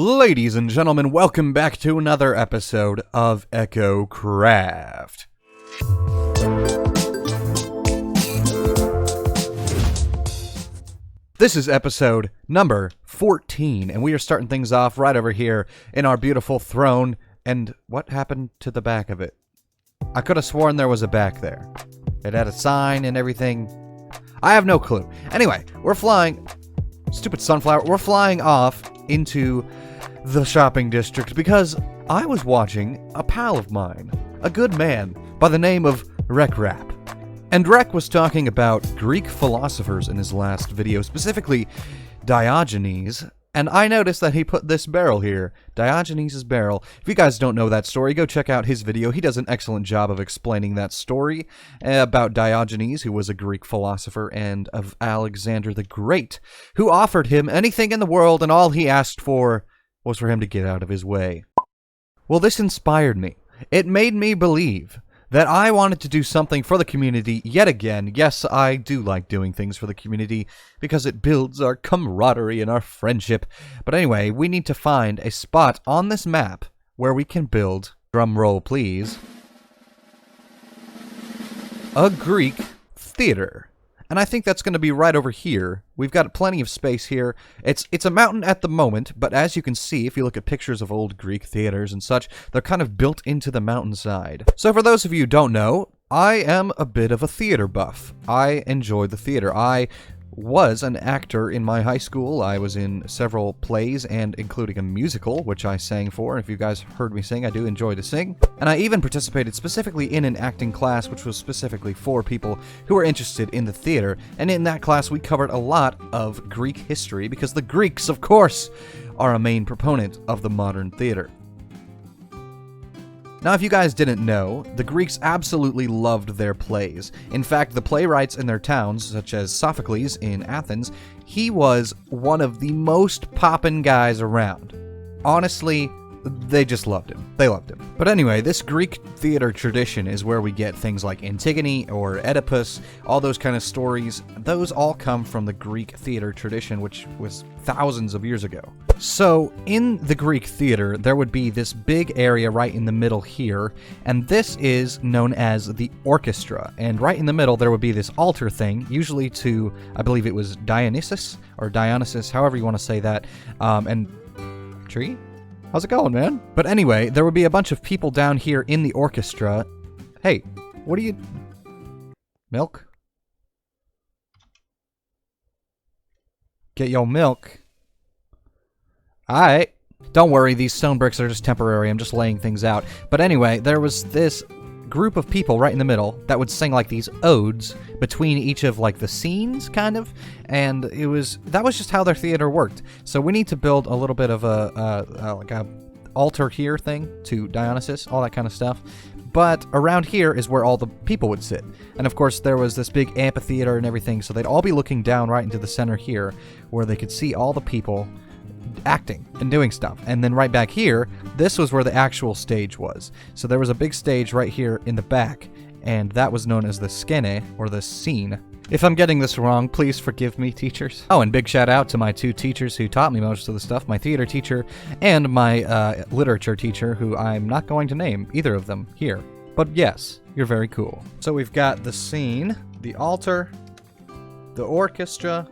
Ladies and gentlemen, welcome back to another episode of Echocraft. This is episode number 14, and we are starting things off right over here in our beautiful throne. And what happened to the back of it? I could have sworn there was a back there. It had a sign and everything. I have no clue. Anyway, we're flying... Stupid sunflower. We're flying off into the shopping district because I was watching a pal of mine, a good man by the name of Echocraft. And Rek was talking about Greek philosophers in his last video, specifically Diogenes, and I noticed that he put this barrel here, Diogenes' barrel. If you guys don't know that story, go check out his video. He does an excellent job of explaining that story about Diogenes, who was a Greek philosopher, and of Alexander the Great, who offered him anything in the world, and all he asked for was for him to get out of his way. Well, this inspired me. It made me believe that I wanted to do something for the community yet again. Yes, I do like doing things for the community because it builds our camaraderie and our friendship. But anyway, we need to find a spot on this map where we can build, drum roll please, a Greek theater. And I think that's going to be right over here. We've got plenty of space here. It's a mountain at the moment, but as you can see, if you look at pictures of old Greek theaters and such, they're kind of built into the mountainside. So for those of you who don't know, I am a bit of a theater buff. I enjoy the theater. I was an actor in my high school. I was in several plays and including a musical, which I sang for. If you guys heard me sing, I do enjoy to sing. And I even participated specifically in an acting class, which was specifically for people who were interested in the theater. And in that class, we covered a lot of Greek history because the Greeks, of course, are a main proponent of the modern theater. Now, if you guys didn't know, the Greeks absolutely loved their plays. In fact, the playwrights in their towns, such as Sophocles in Athens, he was one of the most poppin' guys around. Honestly, they just loved him. They loved him. But anyway, this Greek theater tradition is where we get things like Antigone or Oedipus, all those kind of stories. Those all come from the Greek theater tradition, which was thousands of years ago. So, in the Greek theater, there would be this big area right in the middle here, and this is known as the orchestra. And right in the middle, there would be this altar thing, usually to, I believe it was Dionysus, or Dionysus, however you want to say that, and... Tree? How's it going, man? But anyway, there would be a bunch of people down here in the orchestra. Hey, what are you... Milk? Get your milk. Alright. Don't worry, these stone bricks are just temporary. I'm just laying things out. But anyway, there was this group of people right in the middle that would sing like these odes between each of like the scenes, kind of, and that was just how their theater worked. So we need to build a little bit of like a altar here thing to Dionysus, all that kind of stuff. But around here is where all the people would sit. And of course there was this big amphitheater and everything, so they'd all be looking down right into the center here where they could see all the people acting and doing stuff. And then right back here, this was where the actual stage was. So there was a big stage right here in the back, and that was known as the skene, or the scene. If I'm getting this wrong, please forgive me, teachers. Oh, and big shout out to my two teachers who taught me most of the stuff, my theater teacher and my literature teacher, who I'm not going to name either of them here. But yes, you're very cool. So we've got the scene, the altar, the orchestra,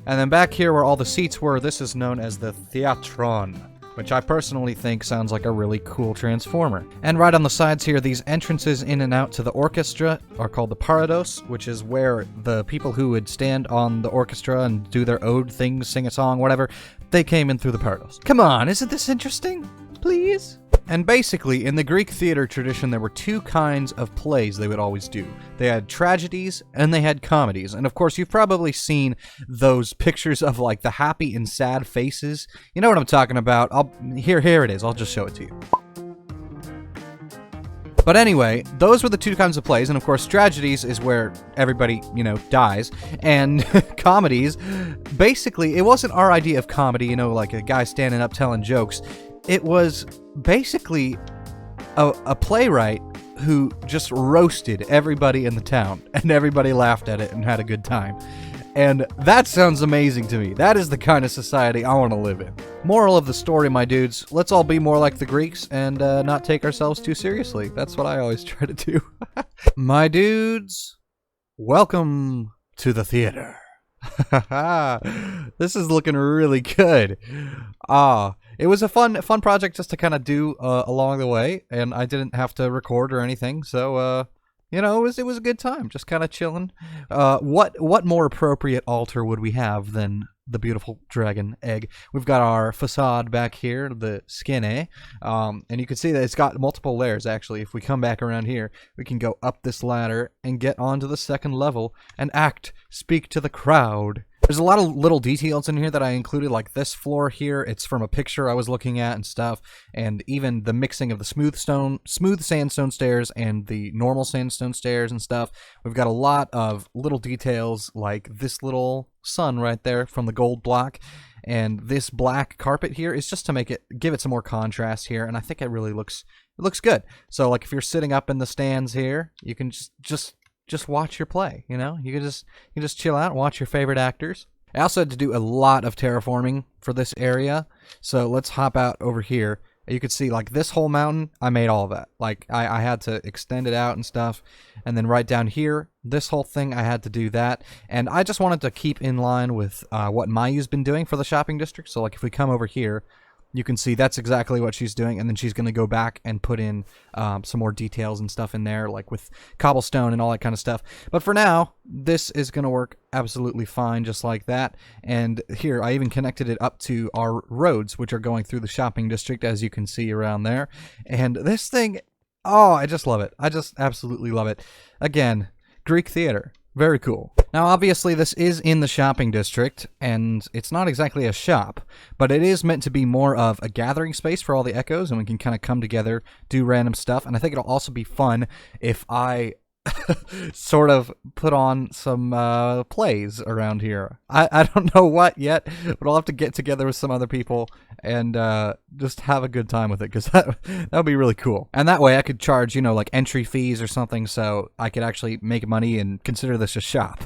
and then back here where all the seats were, this is known as the theatron, which I personally think sounds like a really cool transformer. And right on the sides here, these entrances in and out to the orchestra are called the parados, which is where the people who would stand on the orchestra and do their ode things, sing a song, whatever, they came in through the parados. Come on, isn't this interesting? Please? And basically, in the Greek theater tradition, there were two kinds of plays they would always do. They had tragedies and they had comedies. And of course, you've probably seen those pictures of like the happy and sad faces. You know what I'm talking about. Here it is. I'll just show it to you. But anyway, those were the two kinds of plays, and of course, tragedies is where everybody, dies, and comedies, basically, it wasn't our idea of comedy, like a guy standing up telling jokes. It was basically a playwright who just roasted everybody in the town, and everybody laughed at it and had a good time. And that sounds amazing to me. That is the kind of society I want to live in. Moral of the story, my dudes, let's all be more like the Greeks and not take ourselves too seriously. That's what I always try to do. My dudes, welcome to the theater. This is looking really good. It was a fun project just to kind of do along the way, and I didn't have to record or anything, so you know, it was a good time, just kind of chilling. What more appropriate altar would we have than the beautiful dragon egg? We've got our facade back here, the skinny, and you can see that it's got multiple layers. Actually, if we come back around here, we can go up this ladder and get onto the second level and speak to the crowd. There's a lot of little details in here that I included, like this floor here. It's from a picture I was looking at and stuff, and even the mixing of the smooth sandstone stairs and the normal sandstone stairs and stuff. We've got a lot of little details, like this little sun right there from the gold block, and this black carpet here is just to give it some more contrast here, and I think it really looks good. So, like, if you're sitting up in the stands here, you can just watch your play, you know? You can just chill out and watch your favorite actors. I also had to do a lot of terraforming for this area, so let's hop out over here. You could see, like, this whole mountain, I made all of that. Like, I had to extend it out and stuff, and then right down here, this whole thing, I had to do that, and I just wanted to keep in line with what Mayu's been doing for the shopping district. So, like, if we come over here, you can see that's exactly what she's doing, and then she's going to go back and put in some more details and stuff in there, like with cobblestone and all that kind of stuff. But for now, this is going to work absolutely fine, just like that. And here, I even connected it up to our roads, which are going through the shopping district, as you can see around there. And this thing, oh, I just love it. I just absolutely love it. Again, Greek theater. Very cool. Now, obviously, this is in the shopping district, and it's not exactly a shop, but it is meant to be more of a gathering space for all the Echos, and we can kind of come together, do random stuff, and I think it'll also be fun if I sort of put on some plays around here. I don't know what yet, but I'll have to get together with some other people and just have a good time with it, because that would be really cool. And that way I could charge, you know, like entry fees or something, so I could actually make money and consider this a shop.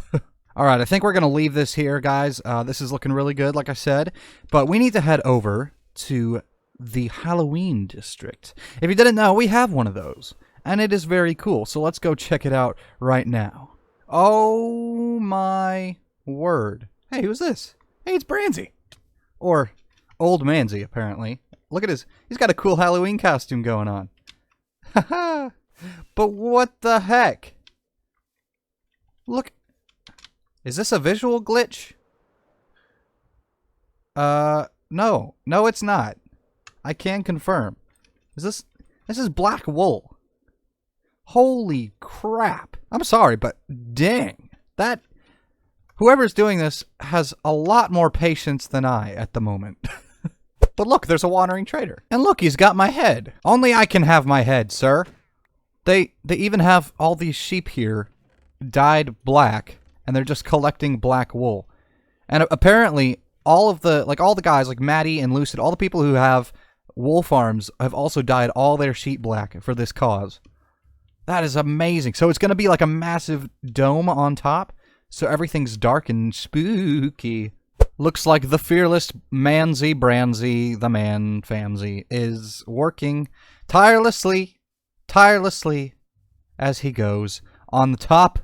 Alright, I think we're going to leave this here, guys. This is looking really good, like I said, but we need to head over to the Halloween district. If you didn't know, we have one of those. And it is very cool, so let's go check it out right now. Oh my word. Hey, who's this? Hey, it's Branzy. Or Old Manzy, apparently. Look at he's got a cool Halloween costume going on. Haha. But what the heck? Look. Is this a visual glitch? No. No, it's not. I can confirm. This is black wool. Holy crap. I'm sorry, but dang. Whoever's doing this has a lot more patience than I at the moment. But look, there's a wandering trader. And look, he's got my head. Only I can have my head, sir. They even have all these sheep here dyed black, and they're just collecting black wool. And apparently, all the guys, like Maddie and Lucid, all the people who have wool farms have also dyed all their sheep black for this cause. That is amazing. So it's going to be like a massive dome on top, so everything's dark and spooky. Looks like the fearless Branzy, the man Famzy, is working tirelessly as he goes on the top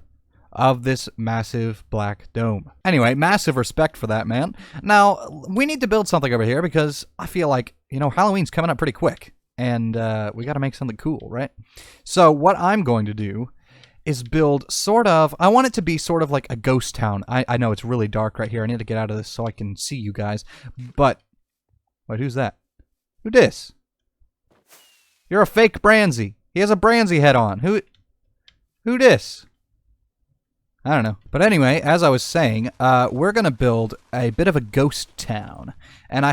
of this massive black dome. Anyway, massive respect for that man. Now, we need to build something over here because I feel like, you know, Halloween's coming up pretty quick. And we got to make something cool, right? So what I'm going to do is build I want it to be sort of like a ghost town. I know it's really dark right here. I need to get out of this so I can see you guys. But, wait, who's that? Who dis? You're a fake Branzy. He has a Branzy head on. Who dis? I don't know. But anyway, as I was saying, we're going to build a bit of a ghost town. And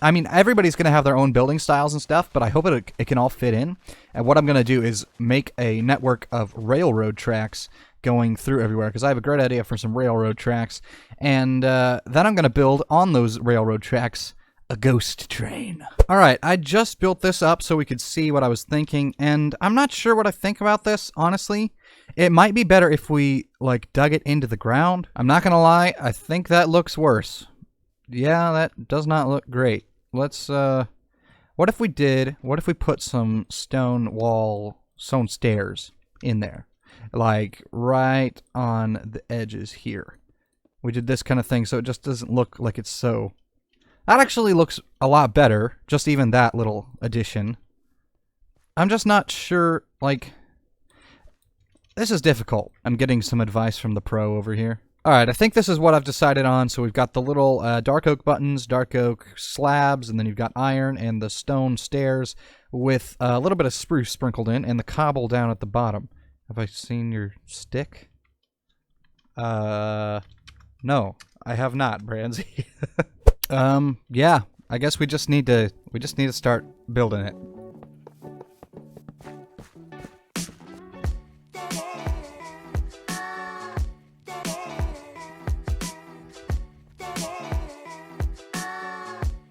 I mean, everybody's going to have their own building styles and stuff, but I hope it can all fit in. And what I'm going to do is make a network of railroad tracks going through everywhere, because I have a great idea for some railroad tracks. And then I'm going to build on those railroad tracks a ghost train. Alright, I just built this up so we could see what I was thinking, and I'm not sure what I think about this, honestly. It might be better if we, like, dug it into the ground. I'm not going to lie, I think that looks worse. Yeah, that does not look great. let's what if we put some stone stairs in there? Like right on the edges here. We did this kind of thing so it just doesn't look like it's so... That actually looks a lot better, just even that little addition. I'm just not sure, like... This is difficult. I'm getting some advice from the pro over here. Alright, I think this is what I've decided on. So we've got the little dark oak buttons, dark oak slabs, and then you've got iron and the stone stairs with a little bit of spruce sprinkled in, and the cobble down at the bottom. Have I seen your stick? No, I have not, Branzy. Yeah, I guess we just need to start building it.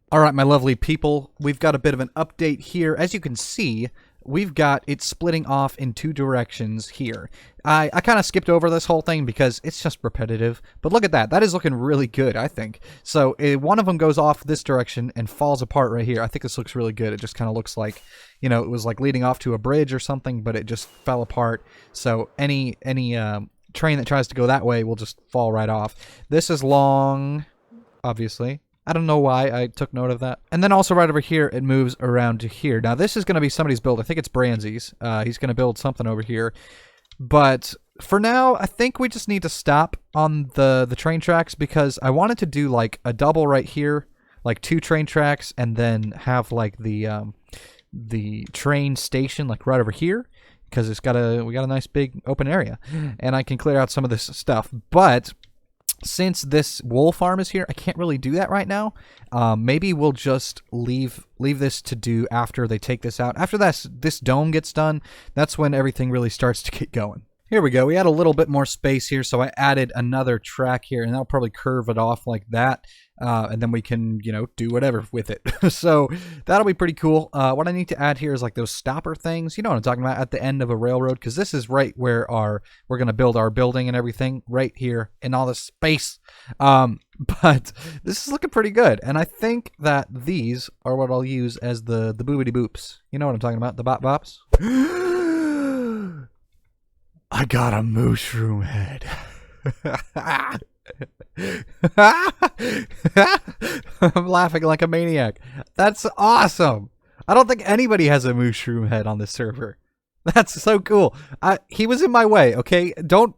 Alright, my lovely people, we've got a bit of an update here. As you can see, we've got it splitting off in two directions here. I kind of skipped over this whole thing because it's just repetitive, but look at that. That is looking really good, I think. So one of them goes off this direction and falls apart right here. I think this looks really good. It just kind of looks like, you know, it was like leading off to a bridge or something, but it just fell apart. So any train that tries to go that way will just fall right off. This is long, obviously. I don't know why I took note of that. And then also right over here, it moves around to here. Now, this is going to be somebody's build. I think it's Branzy's. He's going to build something over here. But for now, I think we just need to stop on the train tracks because I wanted to do like a double right here, like 2 train tracks, and then have like the train station like right over here because we got a nice big open area, and I can clear out some of this stuff. But since this wool farm is here, I can't really do that right now. Maybe we'll just leave this to do after they take this out. After this dome gets done, that's when everything really starts to get going. Here we go. We had a little bit more space here, so I added another track here, and that'll probably curve it off like that. And then we can, you know, do whatever with it. So that'll be pretty cool. What I need to add here is like those stopper things. You know what I'm talking about, at the end of a railroad, because this is right where we're going to build our building and everything, right here in all this space. But this is looking pretty good. And I think that these are what I'll use as the boobity boops. You know what I'm talking about, the bop bops. I got a mushroom head. I'm laughing like a maniac. That's awesome. I don't think anybody has a mushroom head on this server. That's so cool. He was in my way, okay? Don't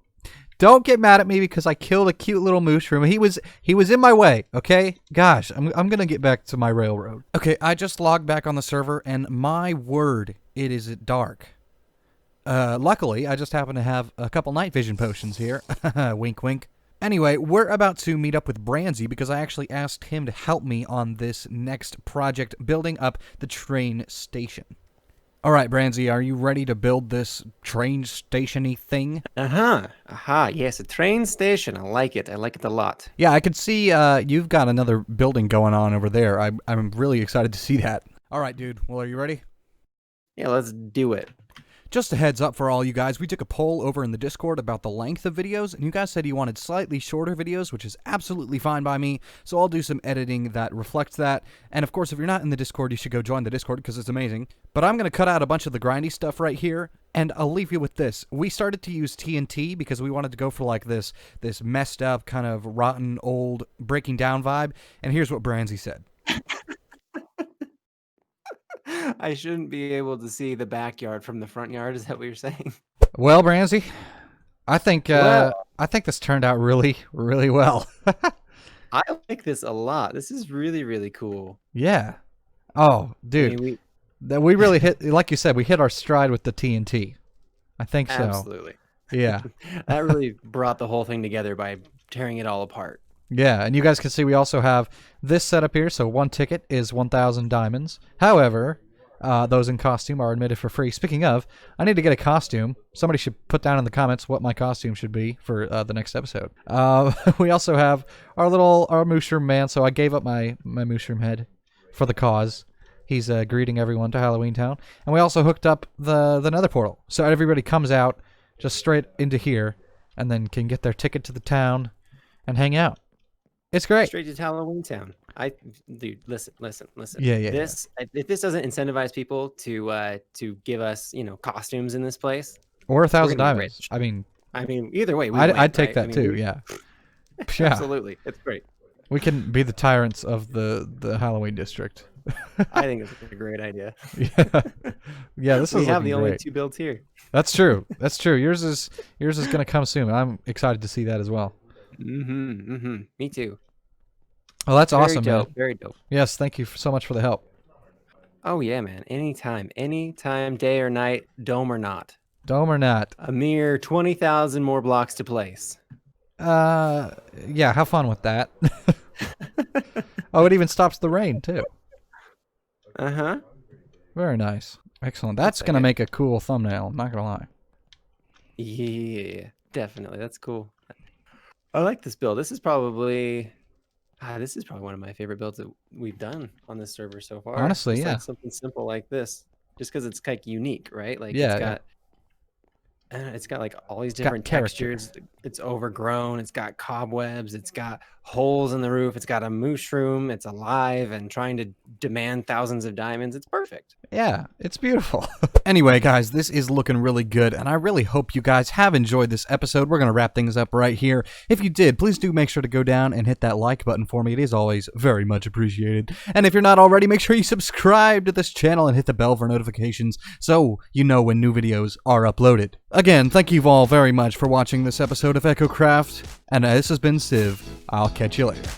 get mad at me because I killed a cute little mushroom. He was in my way, okay? Gosh, I'm going to get back to my railroad. Okay, I just logged back on the server and my word, it is dark. Luckily, I just happen to have a couple night vision potions here. Wink, wink. Anyway, we're about to meet up with Branzy because I actually asked him to help me on this next project, building up the train station. All right, Branzy, are you ready to build this train station-y thing? Yes, a train station. I like it. I like it a lot. Yeah, I could see you've got another building going on over there. I'm really excited to see that. All right, dude. Well, are you ready? Yeah, let's do it. Just a heads up for all you guys, we took a poll over in the Discord about the length of videos, and you guys said you wanted slightly shorter videos, which is absolutely fine by me, so I'll do some editing that reflects that. And of course, if you're not in the Discord, you should go join the Discord because it's amazing. But I'm going to cut out a bunch of the grindy stuff right here, and I'll leave you with this. We started to use TNT because we wanted to go for like this messed up, kind of rotten, old, breaking down vibe, and here's what Branzy said. I shouldn't be able to see the backyard from the front yard. Is that what you're saying? Well, Branzy, I think this turned out really, really well. I like this a lot. This is really, really cool. Yeah. Oh, dude, we really hit, like you said, we hit our stride with the TNT. I think so. Absolutely. Yeah. That really brought the whole thing together by tearing it all apart. Yeah, and you guys can see we also have this setup here, so 1 ticket is 1,000 diamonds. However, those in costume are admitted for free. Speaking of, I need to get a costume. Somebody should put down in the comments what my costume should be for the next episode. We also have our mushroom man, so I gave up my mushroom head for the cause. He's greeting everyone to Halloween Town. And we also hooked up the nether portal, so everybody comes out just straight into here and then can get their ticket to the town and hang out. It's great. Straight to Halloween Town. Dude, listen. Yeah. If this doesn't incentivize people to give us, costumes in this place, Or we're 1,000 gonna be diamonds. rich. I mean, I mean, either way, we I'd win, take right? I that mean, too. Yeah. Yeah. absolutely, it's great. We can be the tyrants of the Halloween district. I think it's a great idea. Yeah. Yeah, this We is have looking the only great. 2 builds here. That's true. That's true. Yours is gonna come soon. I'm excited to see that as well. Me too. Well, that's Very awesome, man. dope. Very dope. Yes, thank you so much for the help. Oh yeah, man. Anytime, day or night, dome or not. Dome or not. A mere 20,000 more blocks to place. Yeah, have fun with that. Oh, it even stops the rain too. Uh-huh. Very nice. Excellent. That's gonna make a cool thumbnail. I'm not gonna lie. Yeah, definitely. That's cool. I like this build. This is probably one of my favorite builds that we've done on this server so far. Honestly, Just yeah. like something simple like this. Just because it's like unique, right? Like Yeah, it's got like all these got different character. textures. It's overgrown. It's got cobwebs. It's got holes in the roof. It's got a mushroom. It's alive and trying to demand thousands of diamonds. It's perfect. Yeah, it's beautiful. Anyway, guys, this is looking really good, and I really hope you guys have enjoyed this episode. We're going to wrap things up right here. If you did, please do make sure to go down and hit that like button for me. It is always very much appreciated. And if you're not already, make sure you subscribe to this channel and hit the bell for notifications so you know when new videos are uploaded. Again, thank you all very much for watching this episode of Echocraft, and this has been Civ. I'll catch you later.